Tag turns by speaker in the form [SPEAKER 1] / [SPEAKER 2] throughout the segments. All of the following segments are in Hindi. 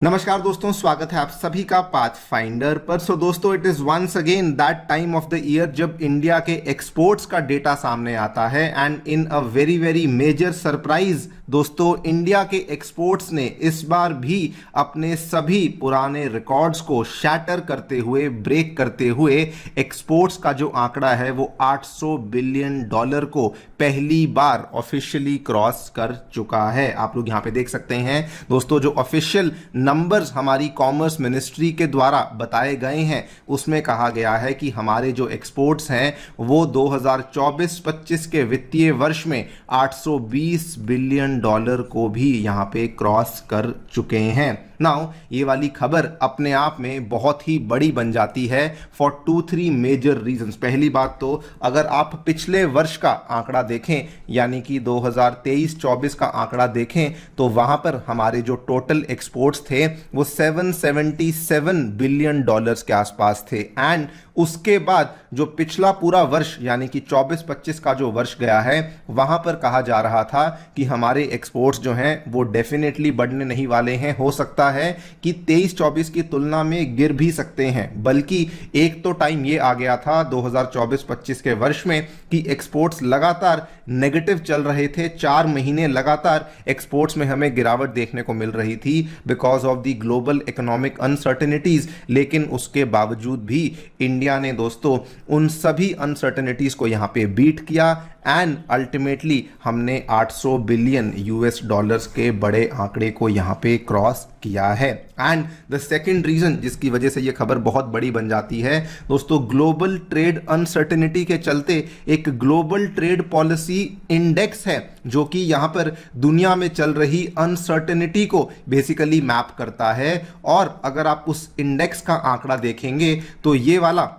[SPEAKER 1] नमस्कार दोस्तों, स्वागत है आप सभी का पाथ फाइंडर पर। सो दोस्तों, it is once again that time of the year जब इंडिया के एक्सपोर्ट्स का डेटा सामने आता है and in a very very major surprise दोस्तों, इंडिया के एक्सपोर्ट्स ने इस बार भी अपने सभी पुराने रिकॉर्ड्स को शैटर करते हुए, ब्रेक करते हुए एक्सपोर्ट्स का जो आंकड़ा है वो $800 बिलियन को पहली बार ऑफिशियली क्रॉस कर चुका है। आप लोग यहां पे देख सकते हैं दोस्तों, जो ऑफिशियल नंबर्स हमारी कॉमर्स मिनिस्ट्री के द्वारा बताए गए हैं उसमें कहा गया है कि हमारे जो एक्सपोर्ट्स हैं वो 2024-25 के वित्तीय वर्ष में $820 बिलियन को भी यहां पे क्रॉस कर चुके हैं। नाउ ये वाली खबर अपने आप में बहुत ही बड़ी बन जाती है फॉर 2-3 मेजर रीजंस। पहली बात तो अगर आप पिछले वर्ष का आंकड़ा देखें, यानी कि 2023-24 का आंकड़ा देखें, तो वहां पर हमारे जो टोटल एक्सपोर्ट्स थे वो $777 बिलियन के आसपास थे। एंड उसके बाद जो पिछला पूरा वर्ष यानी कि 24-25 का जो वर्ष गया है, वहां पर कहा जा रहा था कि हमारे एक्सपोर्ट्स जो हैं वो डेफिनेटली बढ़ने नहीं वाले हैं। हो सकता है कि 23-24 की तुलना में गिर भी सकते हैं, बल्कि एक तो टाइम ये आ गया था 2024-25 के वर्ष में कि एक्सपोर्ट्स लगातार नेगेटिव चल रहे थे। 4 महीने लगातार एक्सपोर्ट्स में हमें गिरावट देखने को मिल रही थी because of the global economic uncertainties. लेकिन उसके बावजूद भी इंडिया ने दोस्तों उन सभी अनसर्टेनिटीज को यहां पे बीट किया एंड अल्टीमेटली हमने $800 बिलियन के बड़े आंकड़े को यहां पे क्रॉस किया है। एंड द सेकेंड रीजन जिसकी वजह से यह खबर बहुत बड़ी बन जाती है दोस्तों, ग्लोबल ट्रेड अनसर्टेनिटी के चलते एक ग्लोबल ट्रेड पॉलिसी इंडेक्स है जो कि यहां पर दुनिया में चल रही अनसर्टेनिटी को बेसिकली मैप करता है। और अगर आप उस इंडेक्स का आंकड़ा देखेंगे तो ये वाला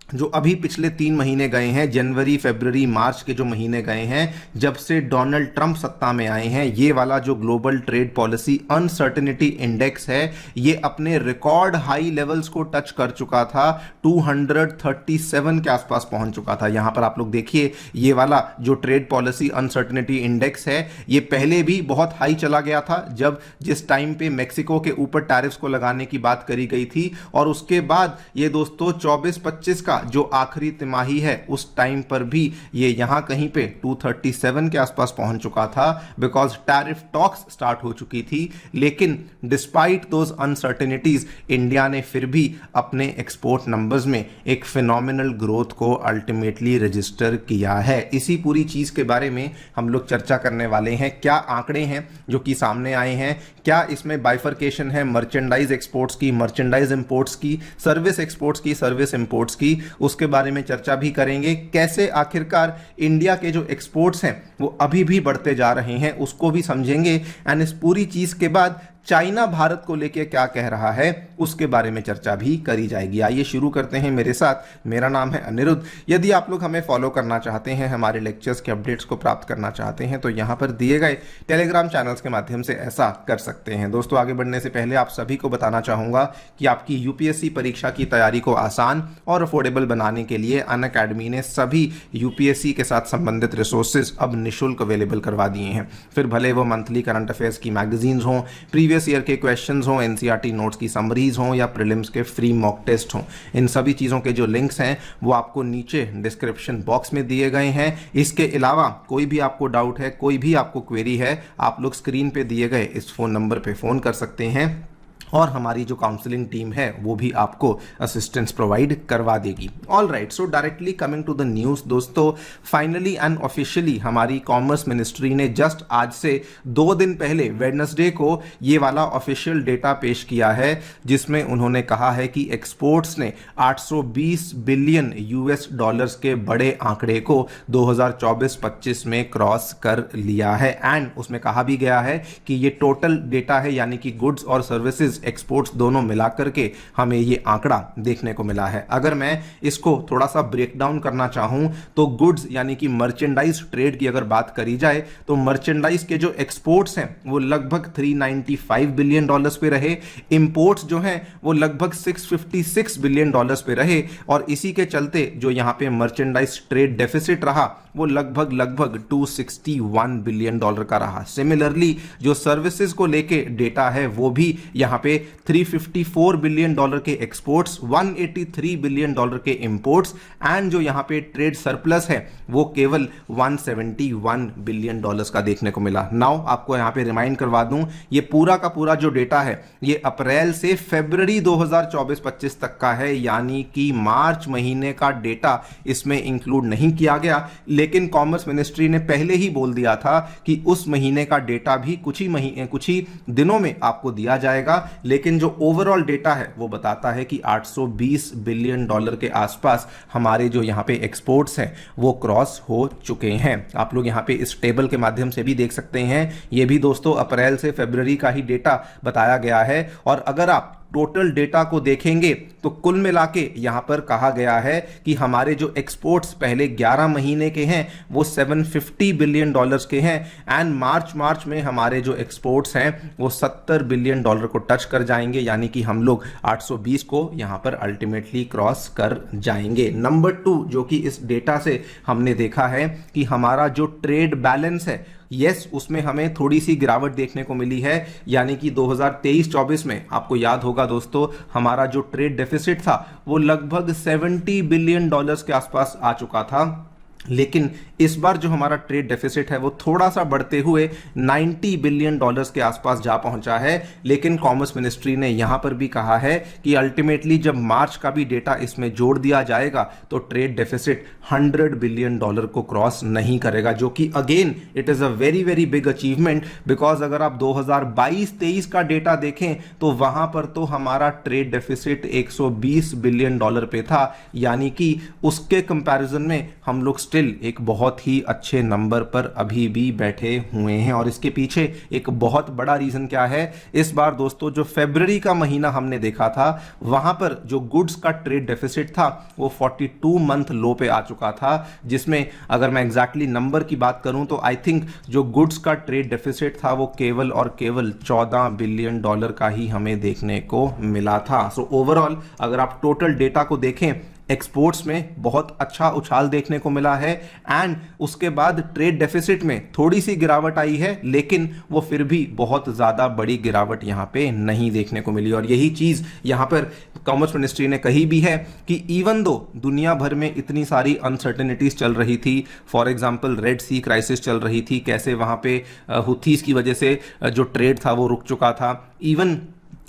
[SPEAKER 1] जो अभी पिछले 3 महीने गए हैं, जनवरी, फरवरी, मार्च के जो महीने गए हैं जब से डोनाल्ड ट्रंप सत्ता में आए हैं, ये वाला जो global trade policy uncertainty index है ये अपने रिकॉर्ड हाई लेवल्स को टच कर चुका था। 237 के आसपास पहुंच चुका था। यहां पर आप लोग देखिए, ये वाला जो ट्रेड पॉलिसी अनसर्टेनिटी इंडेक्स है ये पहले भी बहुत हाई चला गया था जब जिस टाइम पे मेक्सिको के ऊपर टैरिफ्स को लगाने की बात करी गई थी। और उसके बाद ये दोस्तों 24-25 का जो आखिरी तिमाही है उस टाइम पर भी ये यहां कहीं पे 237 के आसपास पहुंच चुका था बिकॉज टैरिफ टॉक्स स्टार्ट हो चुकी थी। लेकिन डिस्पाइट दोज अनसर्टेनिटीज इंडिया ने फिर भी अपने एक्सपोर्ट नंबर्स में एक फिनोमिनल ग्रोथ को अल्टीमेटली रजिस्टर किया है। इसी पूरी चीज के बारे में हम लोग चर्चा करने वाले हैं। क्या आंकड़े हैं जो कि सामने आए हैं, क्या इसमें बाइफर्केशन है मर्चेंडाइज एक्सपोर्ट्स की, मर्चेंडाइज इंपोर्ट्स की, सर्विस एक्सपोर्ट्स की, सर्विस इंपोर्ट्स की, उसके बारे में चर्चा भी करेंगे। कैसे आखिरकार इंडिया के जो एक्सपोर्ट्स हैं वो अभी भी बढ़ते जा रहे हैं उसको भी समझेंगे। एंड इस पूरी चीज के बाद चाइना भारत को लेकर क्या कह रहा है उसके बारे में चर्चा भी करी जाएगी। आइए शुरू करते हैं मेरे साथ। मेरा नाम है अनिरुद्ध। यदि आप लोग हमें फॉलो करना चाहते हैं, हमारे लेक्चर्स के अपडेट्स को प्राप्त करना चाहते हैं, तो यहां पर दिए गए टेलीग्राम चैनल्स के माध्यम से ऐसा कर सकते हैं। दोस्तों, आगे बढ़ने से पहले आप सभी को बताना चाहूंगा कि आपकी यूपीएससी परीक्षा की तैयारी को आसान और अफोर्डेबल बनाने के लिए अनअकैडमी ने सभी यूपीएससी के साथ संबंधित रिसोर्सेज अब निःशुल्क अवेलेबल करवा दिए हैं। फिर भले वो मंथली करंट अफेयर्स की मैगजीन्स हों, प्रीवियस ईयर के क्वेश्चंस हों, एनसीईआरटी नोट्स की समरीज हों या प्रीलिम्स के फ्री मॉक टेस्ट हों, इन सभी चीज़ों के जो लिंक्स हैं वो आपको नीचे डिस्क्रिप्शन बॉक्स में दिए गए हैं। इसके अलावा कोई भी आपको डाउट है, कोई भी आपको क्वेरी है, आप लोग स्क्रीन पे दिए गए इस फोन नंबर पे फ़ोन कर सकते हैं और हमारी जो काउंसलिंग टीम है वो भी आपको असिस्टेंस प्रोवाइड करवा देगी। All right, so directly coming to the news दोस्तों, फाइनली एंड ऑफिशियली हमारी कॉमर्स मिनिस्ट्री ने जस्ट आज से 2 दिन पहले वेडनेसडे को ये वाला ऑफिशियल डेटा पेश किया है जिसमें उन्होंने कहा है कि एक्सपोर्ट्स ने $820 बिलियन के बड़े आंकड़े को 2024-25 में क्रॉस कर लिया है। एंड उसमें कहा भी गया है कि ये टोटल डेटा है, यानी कि गुड्स और सर्विसेज एक्सपोर्ट्स दोनों मिलाकर के हमें ये आंकड़ा देखने को मिला है। अगर मैं इसको थोड़ा सा ब्रेक डाउन करना चाहूं तो गुड्स यानी कि मर्चेंडाइज ट्रेड की अगर बात करी जाए तो मर्चेंडाइज के जो एक्सपोर्ट्स हैं वो लगभग $395 बिलियन पे रहे, इंपोर्ट्स जो हैं वो लगभग $656 बिलियन पे रहे। और इसी के चलते जो यहां पे मर्चेंडाइज ट्रेड डेफिसिट रहा वो लगभग $261 बिलियन का रहा। सिमिलरली जो सर्विसेज को लेके डेटा है वो भी यहां पे पे 354 बिलियन डॉलर के एक्सपोर्ट्स, 183 बिलियन डॉलर के इंपोर्ट्स एंड जो यहाँ पे ट्रेड सरप्लस है वो केवल 171 बिलियन डॉलर्स का देखने को मिला। नाउ आपको यहाँ पे रिमाइंड करवा दूं, ये पूरा का पूरा जो डेटा है ये अप्रैल से फरवरी 2024-25 तक का है, यानी कि मार्च महीने का डेटा इसमें इंक्लूड नहीं किया गया। लेकिन कॉमर्स मिनिस्ट्री ने पहले ही बोल दिया था कि उस महीने का डेटा भी कुछ ही दिनों में आपको दिया जाएगा। लेकिन जो ओवरऑल डेटा है वो बताता है कि 820 बिलियन डॉलर के आसपास हमारे जो यहाँ पे एक्सपोर्ट्स हैं वो क्रॉस हो चुके हैं। आप लोग यहाँ पे इस टेबल के माध्यम से भी देख सकते हैं, ये भी दोस्तों अप्रैल से फरवरी का ही डेटा बताया गया है। और अगर आप टोटल डेटा को देखेंगे तो कुल मिला के यहां पर कहा गया है कि हमारे जो एक्सपोर्ट्स पहले 11 महीने के हैं वो 750 बिलियन डॉलर्स के हैं एंड मार्च में हमारे जो एक्सपोर्ट्स हैं वो 70 बिलियन डॉलर को टच कर जाएंगे, यानी कि हम लोग 820 को यहां पर अल्टीमेटली क्रॉस कर जाएंगे। नंबर 2 जो कि इस डेटा से हमने देखा है कि हमारा जो ट्रेड बैलेंस है यस उसमें हमें थोड़ी सी गिरावट देखने को मिली है, यानी कि 2023-24 में आपको याद होगा दोस्तों हमारा जो ट्रेड डेफिसिट था वो लगभग 70 बिलियन डॉलर्स के आसपास आ चुका था। लेकिन इस बार जो हमारा ट्रेड डेफिसिट है वो थोड़ा सा बढ़ते हुए 90 बिलियन डॉलर्स के आसपास जा पहुंचा है। लेकिन कॉमर्स मिनिस्ट्री ने यहां पर भी कहा है कि अल्टीमेटली जब मार्च का भी डेटा इसमें जोड़ दिया जाएगा तो ट्रेड डेफिसिट 100 बिलियन डॉलर को क्रॉस नहीं करेगा, जो कि again it is a very very big achievement. Because अगर आप 2022-23 का डेटा देखें तो वहां पर तो हमारा ट्रेड डेफिसिट 120 बिलियन डॉलर पे था, यानी कि उसके कंपैरिजन में हम लोग एक बहुत ही अच्छे नंबर पर अभी भी बैठे हुए हैं। और इसके पीछे एक बहुत बड़ा रीजन क्या है, इस बार दोस्तों जो फरवरी का महीना हमने देखा था वहां पर जो गुड्स का ट्रेड डेफिसिट था वो 42 मंथ लो पे आ चुका था, जिसमें अगर मैं एग्जैक्टली नंबर की बात करूं तो आई थिंक जो गुड्स का ट्रेड डेफिसिट था वो केवल और केवल 14 बिलियन डॉलर का ही हमें देखने को मिला था। सो ओवरऑल अगर आप टोटल डेटा को देखें एक्सपोर्ट्स में बहुत अच्छा उछाल देखने को मिला है एंड उसके बाद ट्रेड डेफिसिट में थोड़ी सी गिरावट आई है, लेकिन वो फिर भी बहुत ज्यादा बड़ी गिरावट यहां पे नहीं देखने को मिली। और यही चीज यहां पर कॉमर्स मिनिस्ट्री ने कही भी है कि इवन दो दुनिया भर में इतनी सारी अनसर्टेनिटीज चल रही थी, for example Red Sea crisis चल रही थी, कैसे वहां पे हुथीज की वजह से जो ट्रेड था वो रुक चुका था, इवन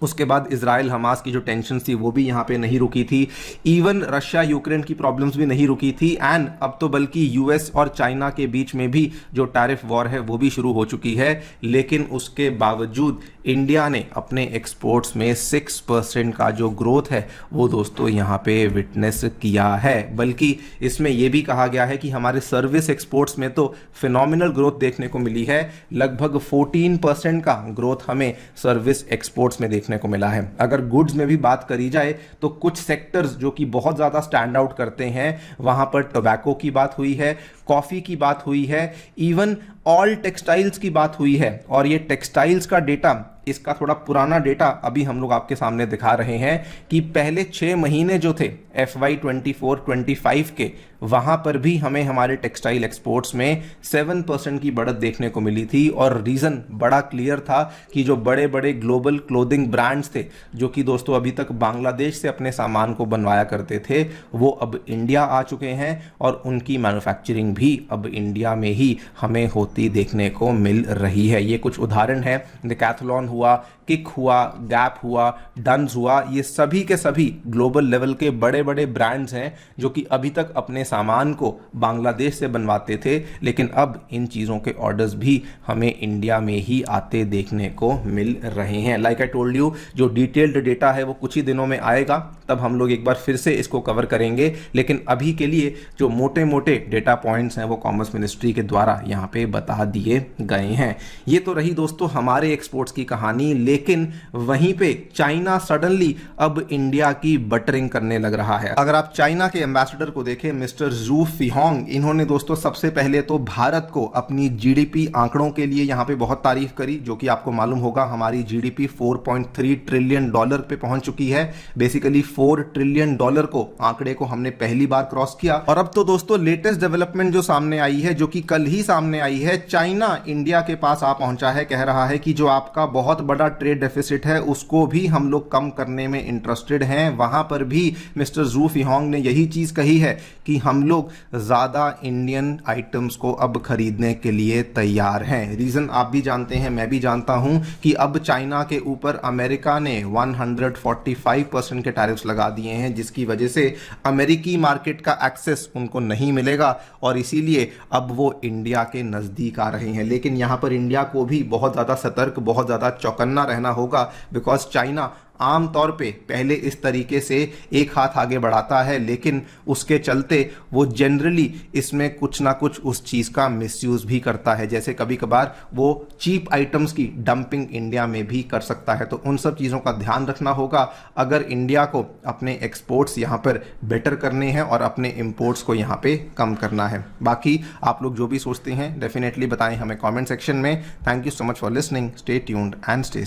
[SPEAKER 1] उसके बाद इजराइल हमास की जो टेंशन थी वो भी यहाँ पे नहीं रुकी थी, इवन रशिया यूक्रेन की प्रॉब्लम्स भी नहीं रुकी थी एंड अब तो बल्कि यूएस और चाइना के बीच में भी जो टैरिफ वॉर है वो भी शुरू हो चुकी है। लेकिन उसके बावजूद इंडिया ने अपने एक्सपोर्ट्स में 6% का जो ग्रोथ है वो दोस्तों यहाँ पे विटनेस किया है। बल्कि इसमें यह भी कहा गया है कि हमारे सर्विस एक्सपोर्ट्स में तो फिनोमिनल ग्रोथ देखने को मिली है, लगभग 14% का ग्रोथ हमें सर्विस एक्सपोर्ट्स में देखने को मिला है। अगर गुड्स में भी बात करी जाए तो कुछ सेक्टर्स जो कि बहुत ज्यादा स्टैंड आउट करते हैं, वहां पर टोबैको की बात हुई है, कॉफी की बात हुई है, इवन ऑल टेक्सटाइल्स की बात हुई है। और ये टेक्सटाइल्स का डेटा, इसका थोड़ा पुराना डेटा अभी हम लोग आपके सामने दिखा रहे हैं कि पहले 6 महीने जो थे FY 24-25 के, वहां पर भी हमें हमारे टेक्सटाइल एक्सपोर्ट्स में 7% की बढ़त देखने को मिली थी। और रीजन बड़ा क्लियर था कि जो बड़े बड़े ग्लोबल क्लोथिंग ब्रांड्स थे जो कि दोस्तों अभी तक बांग्लादेश से अपने सामान को बनवाया करते थे, वो अब इंडिया आ चुके हैं और उनकी मैन्युफैक्चरिंग भी अब इंडिया में ही हमें होती देखने को मिल रही है। ये कुछ उदाहरण है, डिकैथलॉन हुआ, किक हुआ, गैप हुआ, डन्स हुआ, ये सभी के सभी ग्लोबल लेवल के बड़े बड़े ब्रांड्स हैं जो कि अभी तक अपने सामान को बांग्लादेश से बनवाते थे, लेकिन अब इन चीज़ों के ऑर्डर्स भी हमें इंडिया में ही आते देखने को मिल रहे हैं। लाइक आई टोल्ड यू, जो डिटेल्ड डेटा है वो कुछ ही दिनों में आएगा, तब हम लोग एक बार फिर से इसको कवर करेंगे। लेकिन अभी के लिए जो मोटे मोटे डेटा पॉइंट्स हैं वो कॉमर्स मिनिस्ट्री के द्वारा यहाँ पे बता दिए गए हैं। ये तो रही दोस्तों हमारे एक्सपोर्ट्स की कहानी, लेकिन वहीं पे चाइना सडनली अब इंडिया की बटरिंग करने लग रहा है। अगर आप चाइना के एम्बेसडर को देखें, मिस्टर जू फिहोंग, इन्होंने दोस्तों सबसे पहले तो भारत को अपनी जीडीपी आंकड़ों के लिए यहाँ पे बहुत तारीफ करी, जो कि आपको मालूम होगा हमारी जीडीपी 4.3 ट्रिलियन डॉलर पे पहुंच चुकी है। बेसिकली 4 ट्रिलियन डॉलर को आंकड़े को हमने पहली बार क्रॉस किया। और अब तो दोस्तों लेटेस्ट डेवलपमेंट जो सामने आई है, जो कि कल ही सामने आई है, चाइना इंडिया के पास आ पहुंचा है, कह रहा है कि जो आपका बहुत बड़ा ट्रेड डेफिसिट है उसको भी हम लोग कम करने में इंटरेस्टेड हैं। वहां पर भी मिस्टर जू फिहोंग ने यही चीज कही है कि हम लोग ज्यादा इंडियन आइटम्स को अब खरीदने के लिए तैयार हैं। रीजन आप भी जानते हैं, मैं भी जानता हूं कि अब चाइना के ऊपर अमेरिका ने 145% के टैरिफ्स लगा दिए हैं, जिसकी वजह से अमेरिकी मार्केट का एक्सेस उनको नहीं मिलेगा और इसीलिए अब वो इंडिया के नजदीक आ रहे हैं। लेकिन यहां पर इंडिया को भी बहुत ज्यादा सतर्क, बहुत ज्यादा चौकन्ना रहना होगा, बिकॉज चाइना आमतौर पे पहले इस तरीके से एक हाथ आगे बढ़ाता है, लेकिन उसके चलते वो जनरली इसमें कुछ ना कुछ उस चीज़ का मिसयूज भी करता है। जैसे कभी कभार वो चीप आइटम्स की डंपिंग इंडिया में भी कर सकता है। तो उन सब चीज़ों का ध्यान रखना होगा अगर इंडिया को अपने एक्सपोर्ट्स यहाँ पर बेटर करने हैं और अपने इम्पोर्ट्स को यहाँ पे कम करना है। बाकी आप लोग जो भी सोचते हैं डेफिनेटली बताएं हमें कॉमेंट सेक्शन में। Thank you so much for listening. Stay tuned and stay